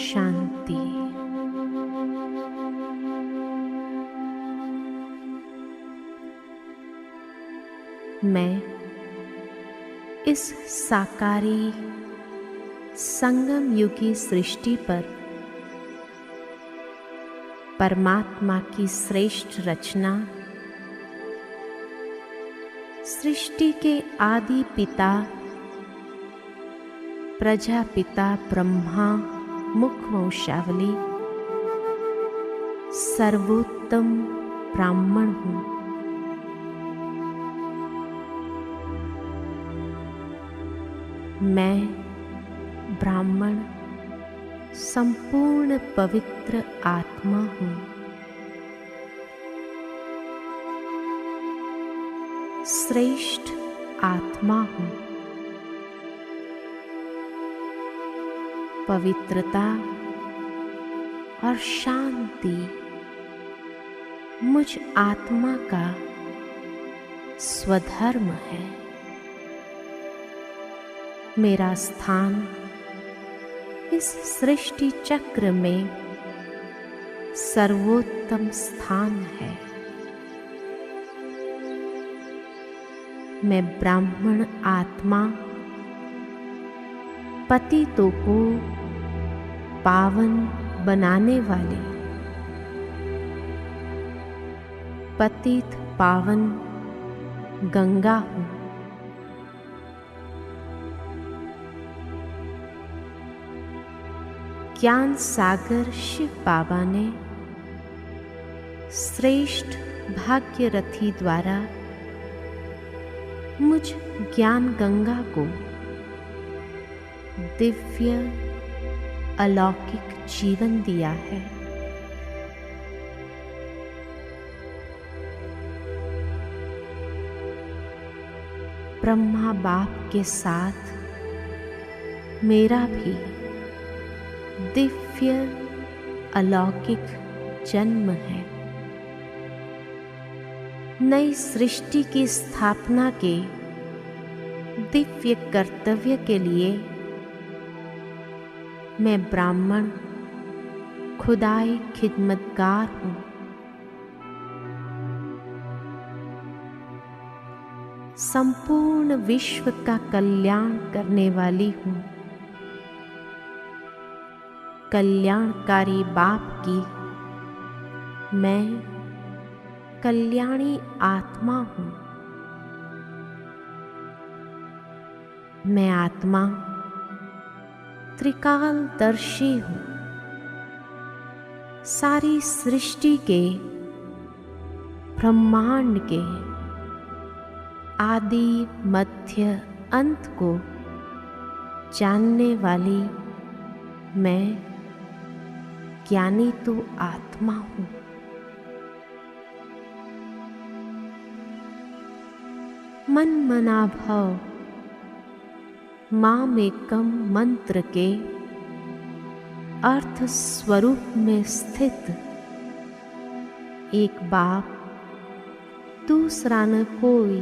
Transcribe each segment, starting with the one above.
शांति। मैं इस साकारी संगम युगी सृष्टि पर परमात्मा की श्रेष्ठ रचना, सृष्टि के आदि पिता प्रजापिता ब्रह्मा मुखवंशावली सर्वोत्तम ब्राह्मण हूँ। मैं ब्राह्मण संपूर्ण पवित्र आत्मा हूँ। श्रेष्ठ आत्मा हूँ। पवित्रता और शांति मुझ आत्मा का स्वधर्म है। मेरा स्थान इस सृष्टि चक्र में सर्वोत्तम स्थान है। मैं ब्राह्मण आत्मा पतितों को पावन बनाने वाले पतित पावन गंगा हूँ। ज्ञान सागर शिव बाबा ने श्रेष्ठ भाग्यरथी द्वारा मुझ ज्ञान गंगा को दिव्य अलौकिक जीवन दिया है। ब्रह्मा बाप के साथ मेरा भी दिव्य अलौकिक जन्म है। नई सृष्टि की स्थापना के दिव्य कर्तव्य के लिए मैं ब्राह्मण खुदाई खिदमतगार हूँ। संपूर्ण विश्व का कल्याण करने वाली हूँ। कल्याणकारी बाप की मैं कल्याणी आत्मा हूँ। मैं आत्मा त्रिकालदर्शी हूँ। सारी सृष्टि के ब्रह्मांड के आदि मध्य अंत को जानने वाली मैं ज्ञानी तो आत्मा हूँ। मन मना भव मामेकम मंत्र के अर्थ स्वरूप में स्थित एक बाप दूसरा न कोई।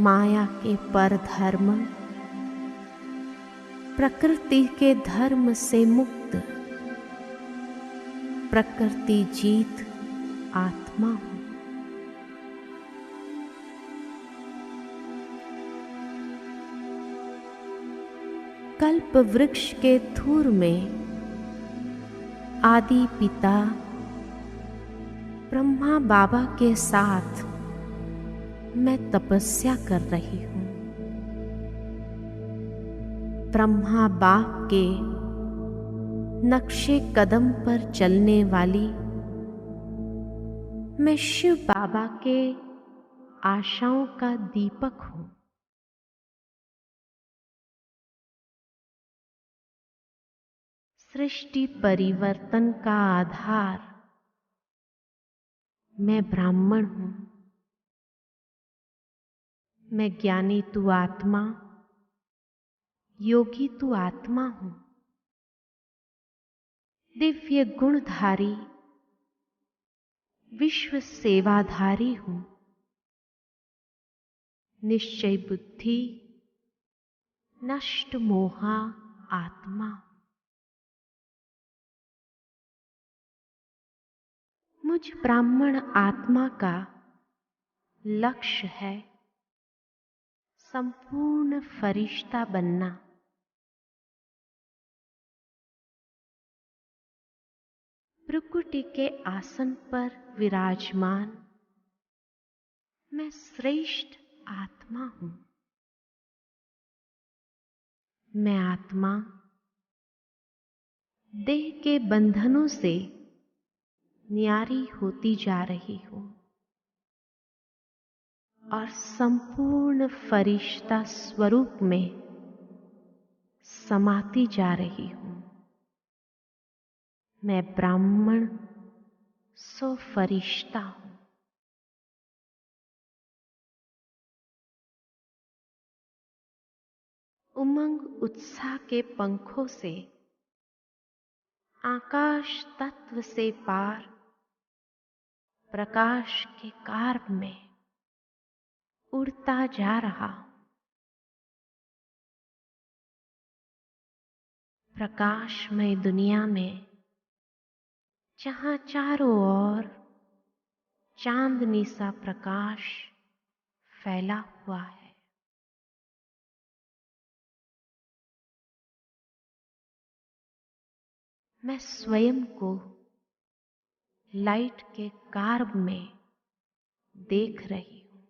माया के परधर्म प्रकृति के धर्म से मुक्त प्रकृति जीत आत्मा हूँ। कल्प वृक्ष के धूर में आदि पिता ब्रह्मा बाबा के साथ मैं तपस्या कर रही हूँ। ब्रह्मा बाप के नक्शे कदम पर चलने वाली मैं शिव बाबा के आशाओं का दीपक हूँ। सृष्टि परिवर्तन का आधार मैं ब्राह्मण हूँ। मैं ज्ञानी तू आत्मा, योगी तू आत्मा हूँ। दिव्य गुणधारी विश्व सेवाधारी हूँ। निश्चय बुद्धि, नष्ट मोहा आत्मा। मुझ ब्राह्मण आत्मा का लक्ष्य है संपूर्ण फरिश्ता बनना। भृकुटी के आसन पर विराजमान मैं श्रेष्ठ आत्मा हूं। मैं आत्मा देह के बंधनों से न्यारी होती जा रही हूं और संपूर्ण फरिश्ता स्वरूप में समाती जा रही हूं। मैं ब्राह्मण सो फरिश्ता हूं। उमंग उत्साह के पंखों से आकाश तत्व से पार प्रकाश के कार्ब में उड़ता जा रहा हूं। प्रकाशमय दुनिया में जहां चारों ओर चांदनी सा प्रकाश फैला हुआ है। मैं स्वयं को लाइट के कार्ब में देख रही हूं।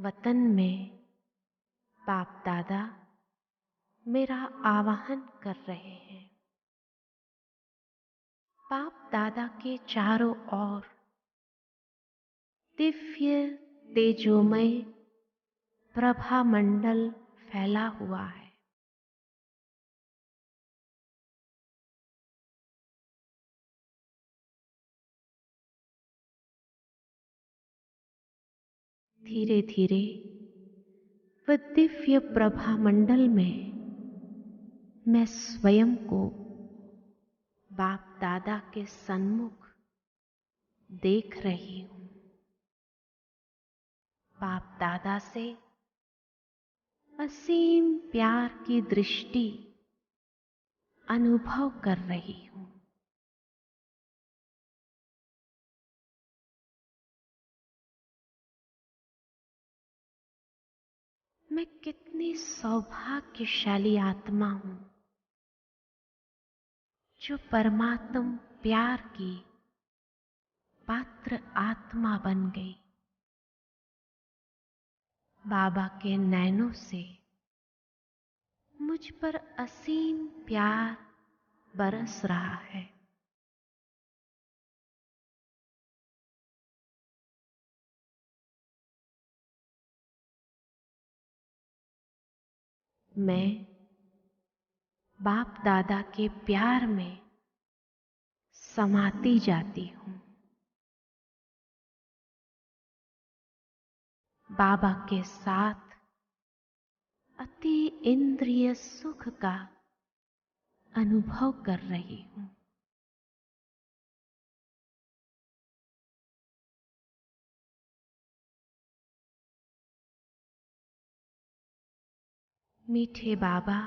वतन में बाप दादा मेरा आवाहन कर रहे हैं। बाप दादा के चारों ओर दिव्य तेजोमय प्रभा मंडल फैला हुआ है। धीरे धीरे वह दिव्य प्रभा मंडल में मैं स्वयं को बाप दादा के सन्मुख देख रही हूं। बाप दादा से असीम प्यार की दृष्टि अनुभव कर रही हूं। मैं कितनी सौभाग्यशाली आत्मा हूं जो परमात्म प्यार की पात्र आत्मा बन गई। बाबा के नैनों से मुझ पर असीम प्यार बरस रहा है। मैं बाप दादा के प्यार में समाती जाती हूं। बाबा के साथ अति इंद्रिय सुख का अनुभव कर रही हूं। मीठे बाबा,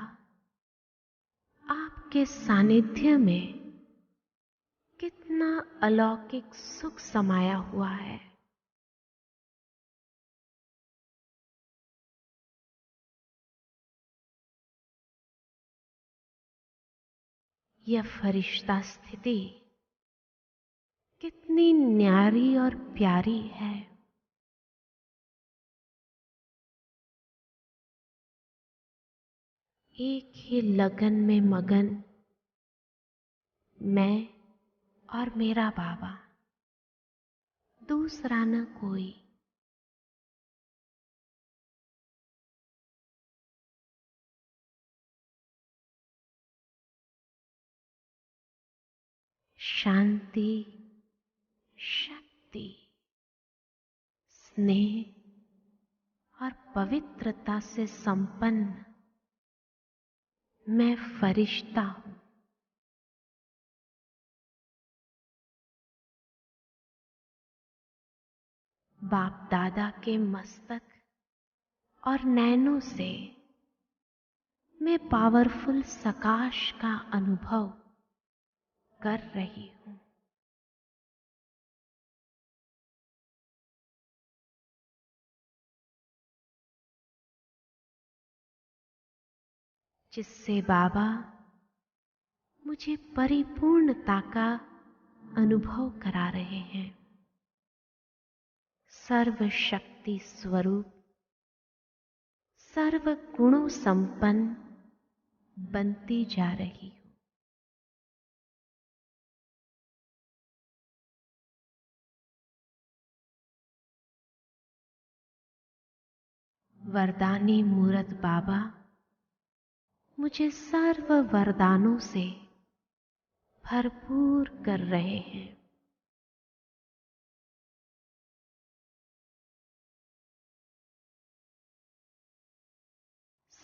आपके सानिध्य में कितना अलौकिक सुख समाया हुआ है। यह फरिश्ता स्थिति कितनी न्यारी और प्यारी है। एक ही लगन में मगन मैं और मेरा बाबा, दूसरा न कोई। शांति, शक्ति, स्नेह और पवित्रता से संपन्न मैं फरिश्ता हूं। बाप दादा के मस्तक और नैनों से मैं पावरफुल सकाश का अनुभव कर रही हूं। जिससे बाबा मुझे परिपूर्णता का अनुभव करा रहे हैं। सर्वशक्ति स्वरूप, सर्व गुणों संपन्न बनती जा रही हूं। वरदानी मूरत बाबा मुझे सर्व वरदानों से भरपूर कर रहे हैं।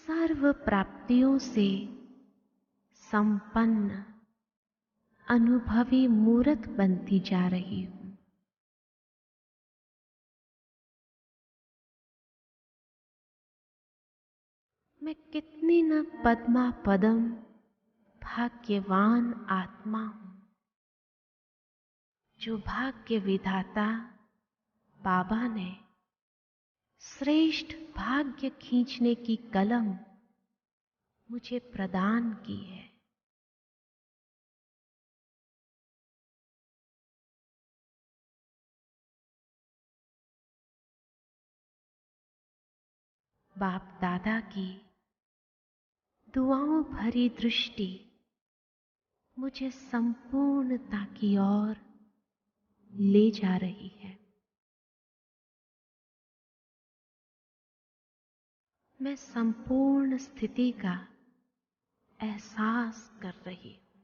सर्व प्राप्तियों से संपन्न अनुभवी मूरत बनती जा रही हूं। मैं कितनी न पद्मा पदम भाग्यवान आत्मा हूं, जो भाग्य विधाता बाबा ने श्रेष्ठ भाग्य खींचने की कलम मुझे प्रदान की है। बाप दादा की दुआओं भरी दृष्टि मुझे संपूर्णता की ओर ले जा रही है। मैं संपूर्ण स्थिति का एहसास कर रही हूं।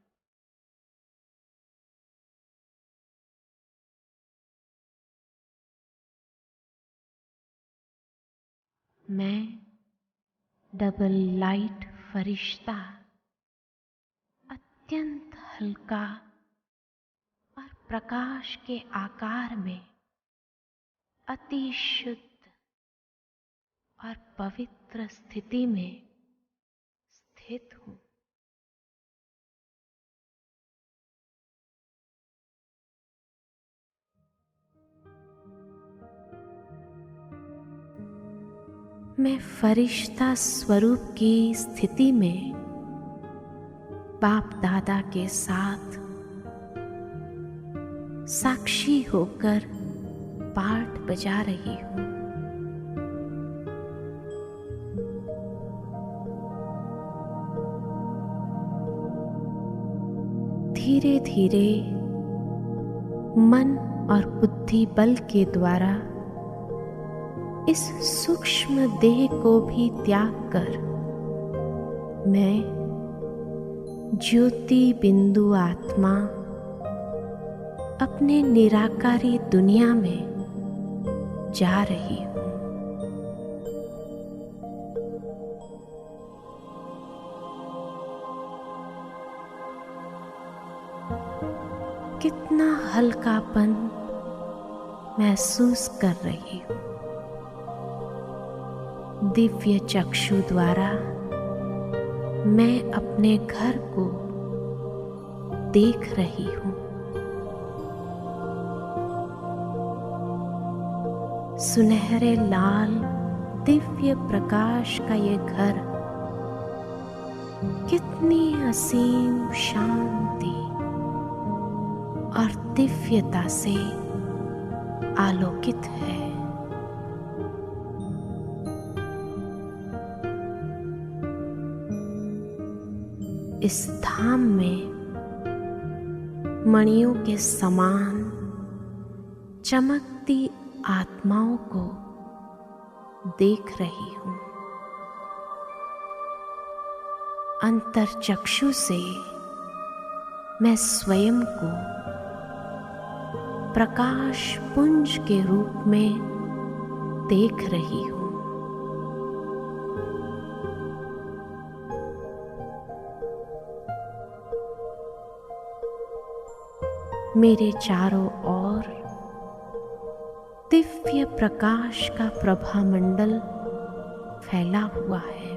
मैं डबल लाइट फरिश्ता अत्यंत हल्का और प्रकाश के आकार में अति शुद्ध और पवित्र स्थिति में स्थित हूं। मैं फरिश्ता स्वरूप की स्थिति में बाप दादा के साथ साक्षी होकर पाठ बजा रही हूं। धीरे धीरे मन और बुद्धि बल के द्वारा इस सूक्ष्म देह को भी त्याग कर मैं ज्योति बिंदु आत्मा अपने निराकारी दुनिया में जा रही हूं। कितना हल्कापन महसूस कर रही हूं। दिव्य चक्षु द्वारा मैं अपने घर को देख रही हूं। सुनहरे लाल दिव्य प्रकाश का ये घर कितनी असीम शांति और दिव्यता से आलोकित है। इस धाम में मणियों के समान चमकती आत्माओं को देख रही हूं। अंतर्चक्षु से मैं स्वयं को प्रकाश पुंज के रूप में देख रही हूं। मेरे चारों ओर दिव्य प्रकाश का प्रभामंडल फैला हुआ है।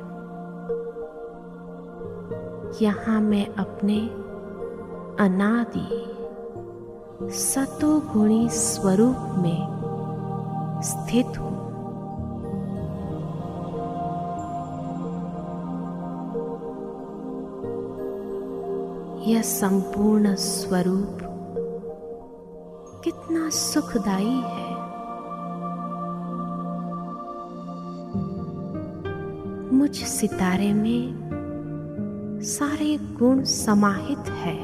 यहाँ मैं अपने अनादि सतोगुणी स्वरूप में स्थित हूँ। यह संपूर्ण स्वरूप कितना सुखदायी है। मुझ सितारे में सारे गुण समाहित है।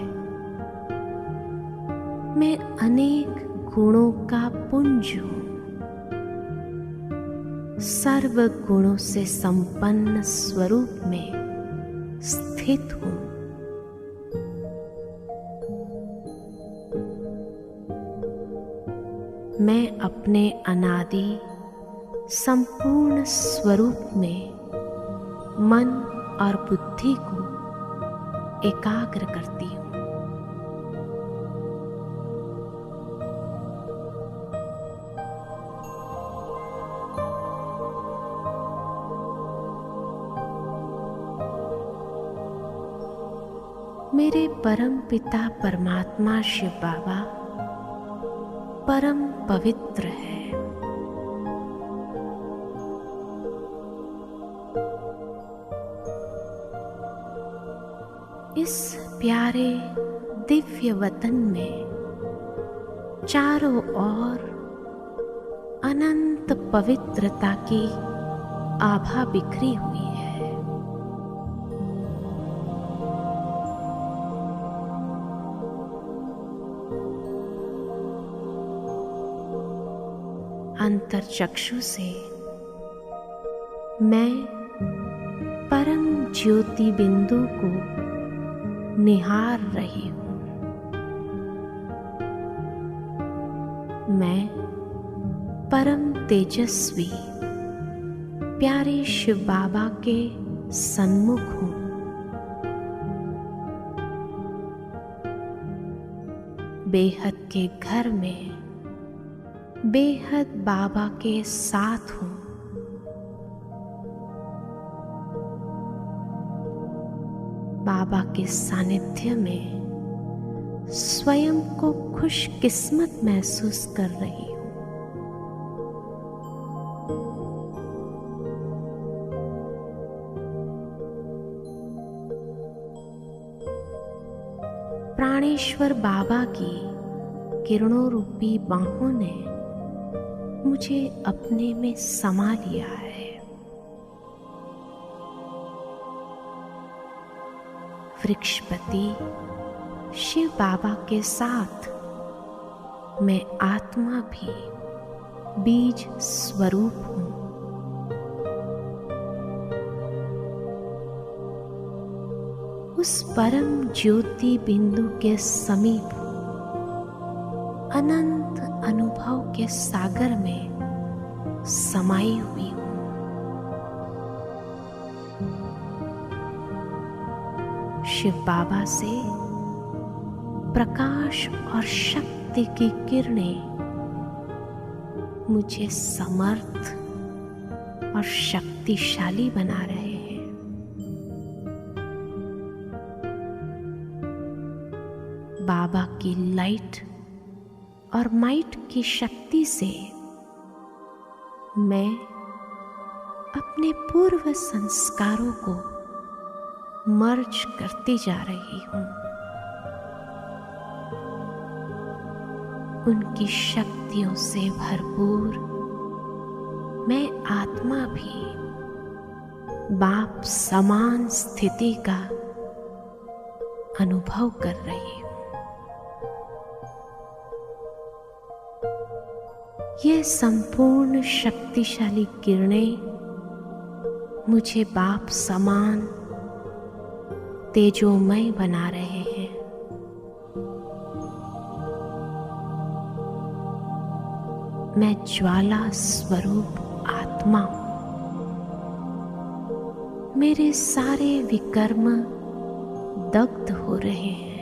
मैं अनेक गुणों का पुंज हूँ। सर्व गुणों से संपन्न स्वरूप में स्थित हूँ। मैं अपने अनादि संपूर्ण स्वरूप में मन और बुद्धि को एकाग्र करती हूँ। मेरे परम पिता परमात्मा शिव बाबा परम पवित्र है। इस प्यारे दिव्य वतन में चारों ओर अनंत पवित्रता की आभा बिखरी हुई है। अंतर्चक्षु से मैं परम ज्योति बिंदु को निहार रही हूँ। मैं परम तेजस्वी प्यारे शिव बाबा के सन्मुख हूँ। बेहद के घर में बेहद बाबा के साथ हूँ। बाबा के सानिध्य में स्वयं को खुशकिस्मत महसूस कर रही हूँ। प्राणेश्वर बाबा की किरणों रूपी बाहों ने मुझे अपने में समा लिया है। वृक्षपति शिव बाबा के साथ मैं आत्मा भी बीज स्वरूप हूँ। उस परम ज्योति बिंदु के समीप अनंत अनुभव के सागर में समाई हुई हूँ। शिव बाबा से प्रकाश और शक्ति की किरणें मुझे समर्थ और शक्तिशाली बना रहे हैं। बाबा की लाइट और माइट की शक्ति से मैं अपने पूर्व संस्कारों को मर्ज करती जा रही हूँ। उनकी शक्तियों से भरपूर मैं आत्मा भी बाप समान स्थिति का अनुभव कर रही हूँ। ये संपूर्ण शक्तिशाली किरणें मुझे बाप समान तेजोमय बना रहे हैं। मैं ज्वाला स्वरूप आत्मा हूं। मेरे सारे विकर्म दग्ध हो रहे हैं।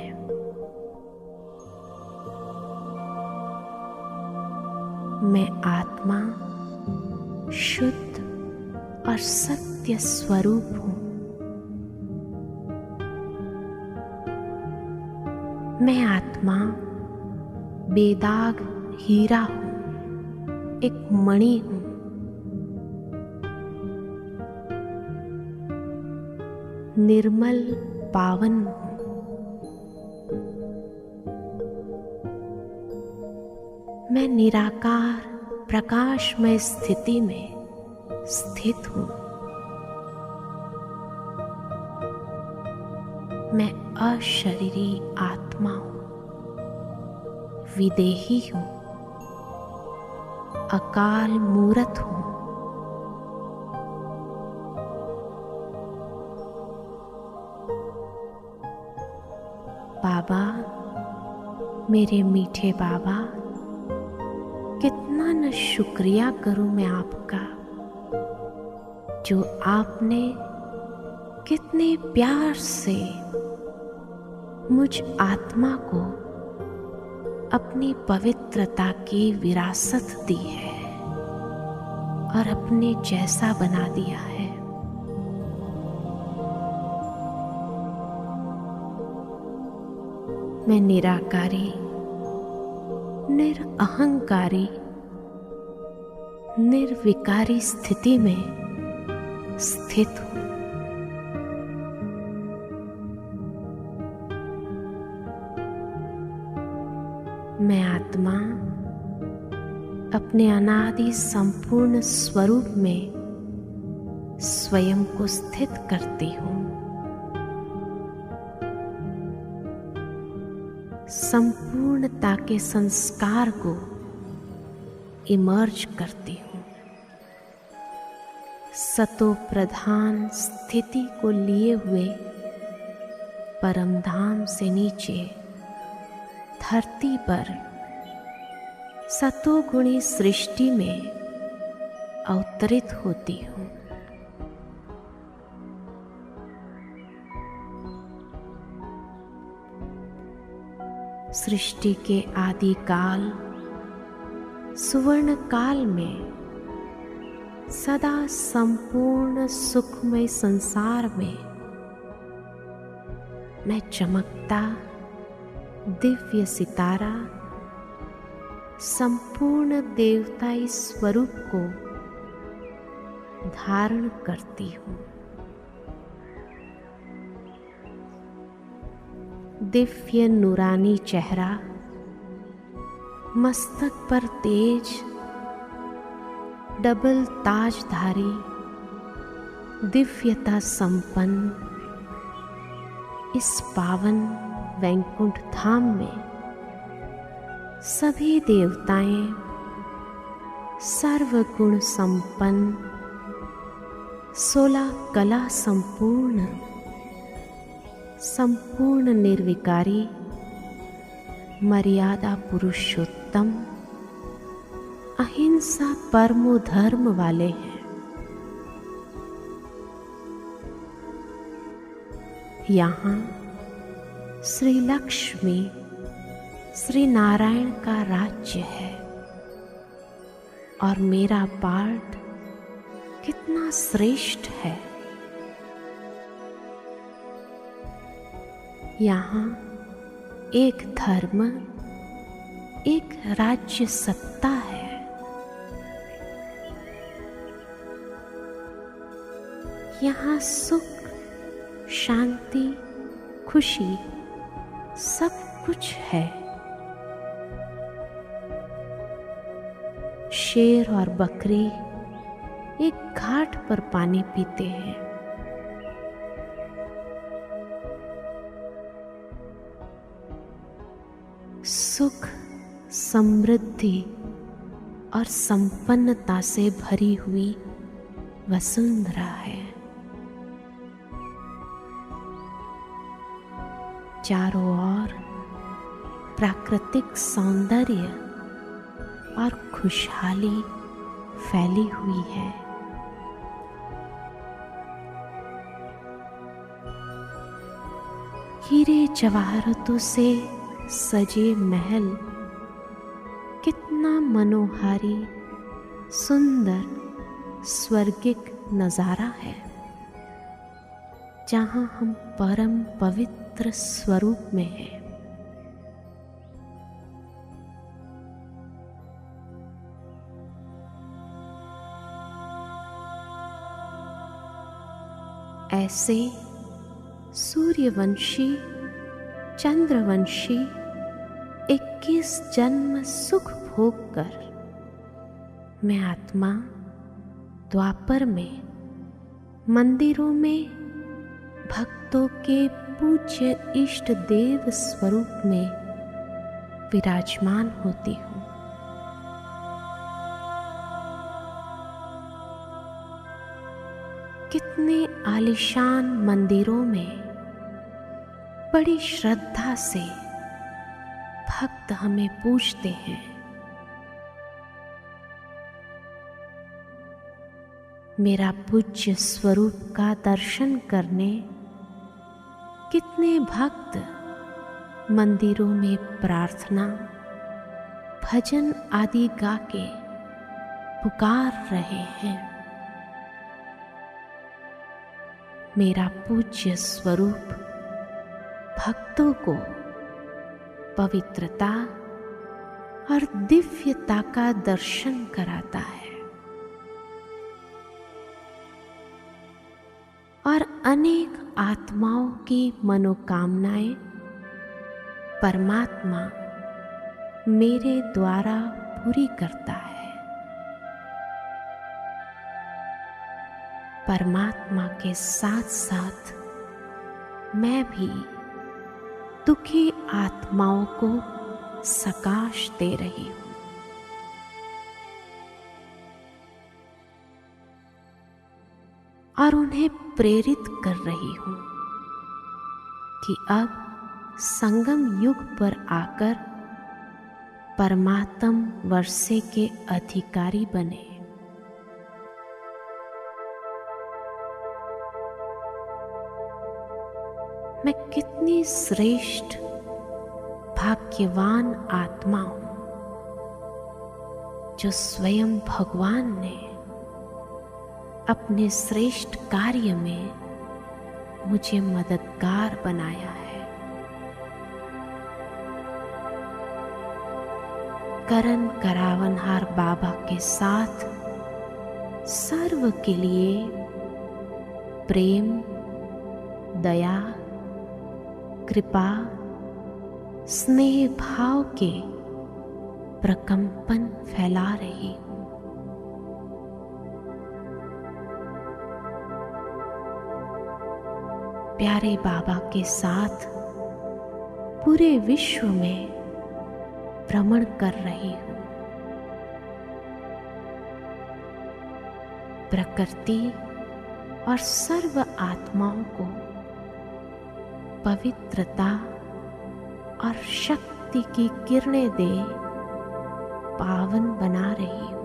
मैं आत्मा शुद्ध और सत्य स्वरूप हूँ। मैं आत्मा बेदाग हीरा हूँ, एक मणि हूँ। निर्मल पावन हूँ। मैं निराकार प्रकाशमय स्थिति में स्थित हूँ। मैं अशरीरी आत्मा हूँ, विदेही हूँ, अकाल मूरत हूँ। बाबा, मेरे मीठे बाबा, कितना न शुक्रिया करूं मैं आपका, जो आपने कितने प्यार से मुझ आत्मा को अपनी पवित्रता की विरासत दी है और अपने जैसा बना दिया है। मैं निराकारी, निरअहंकारी, निर्विकारी स्थिति में स्थित हूँ। मैं आत्मा अपने अनादि संपूर्ण स्वरूप में स्वयं को स्थित करती हूँ। संपूर्णता के संस्कार को इमर्ज करती हूँ। सतो प्रधान स्थिति को लिए हुए परमधाम से नीचे धरती पर सतोगुणी सृष्टि में अवतरित होती हूँ। सृष्टि के आदि काल सुवर्ण काल में सदा संपूर्ण सुखमय संसार में मैं चमकता दिव्य सितारा संपूर्ण देवताई स्वरूप को धारण करती हूँ। दिव्य नूरानी चेहरा, मस्तक पर तेज, डबल ताजधारी, दिव्यता संपन्न इस पावन वैकुंठ धाम में सभी देवताएं सर्वगुण संपन्न, 16 कला संपूर्ण, संपूर्ण निर्विकारी, मर्यादा पुरुषोत्तम, अहिंसा परमो धर्म वाले हैं। यहाँ श्री लक्ष्मी, श्री नारायण का राज्य है और मेरा पार्ट कितना श्रेष्ठ है। यहाँ एक धर्म, एक राज्य सत्ता है। यहाँ सुख, शांति, खुशी सब कुछ है। शेर और बकरी एक घाट पर पानी पीते हैं। सुख, समृद्धि और संपन्नता से भरी हुई वसुंधरा है। चारों ओर प्राकृतिक सौंदर्य और खुशहाली फैली हुई है। हीरे जवाहरातों से सजे महल कितना मनोहारी, सुंदर, स्वर्गिक नजारा है, जहां हम परम पवित्र स्वरूप में हैं। ऐसे सूर्यवंशी, चंद्रवंशी 21 जन्म सुख भोग कर मैं आत्मा द्वापर में मंदिरों में भक्तों के पूज्य इष्ट देव स्वरूप में विराजमान होती हूँ। कितने आलीशान मंदिरों में बड़ी श्रद्धा से भक्त हमें पूजते हैं। मेरा पूज्य स्वरूप का दर्शन करने कितने भक्त मंदिरों में प्रार्थना, भजन आदि गा के पुकार रहे हैं। मेरा पूज्य स्वरूप भक्तों को पवित्रता और दिव्यता का दर्शन कराता है और अनेक आत्माओं की मनोकामनाएं परमात्मा मेरे द्वारा पूरी करता है। परमात्मा के साथ साथ मैं भी दुखी आत्माओं को सकाश दे रही हूँ। और उन्हें प्रेरित कर रही हूँ कि अब संगम युग पर आकर परमात्म वर्षे के अधिकारी बने। मैं कितनी श्रेष्ठ भाग्यवान आत्मा हूं जो स्वयं भगवान ने अपने श्रेष्ठ कार्य में मुझे मददगार बनाया है। करण करावनहार बाबा के साथ सर्व के लिए प्रेम, दया, कृपा, स्नेह भाव के प्रकंपन फैला रही हूँ। प्यारे बाबा के साथ पूरे विश्व में भ्रमण कर रही हूँ। प्रकृति और सर्व आत्माओं को पवित्रता और शक्ति की किरणें दे पावन बना रही हूँ।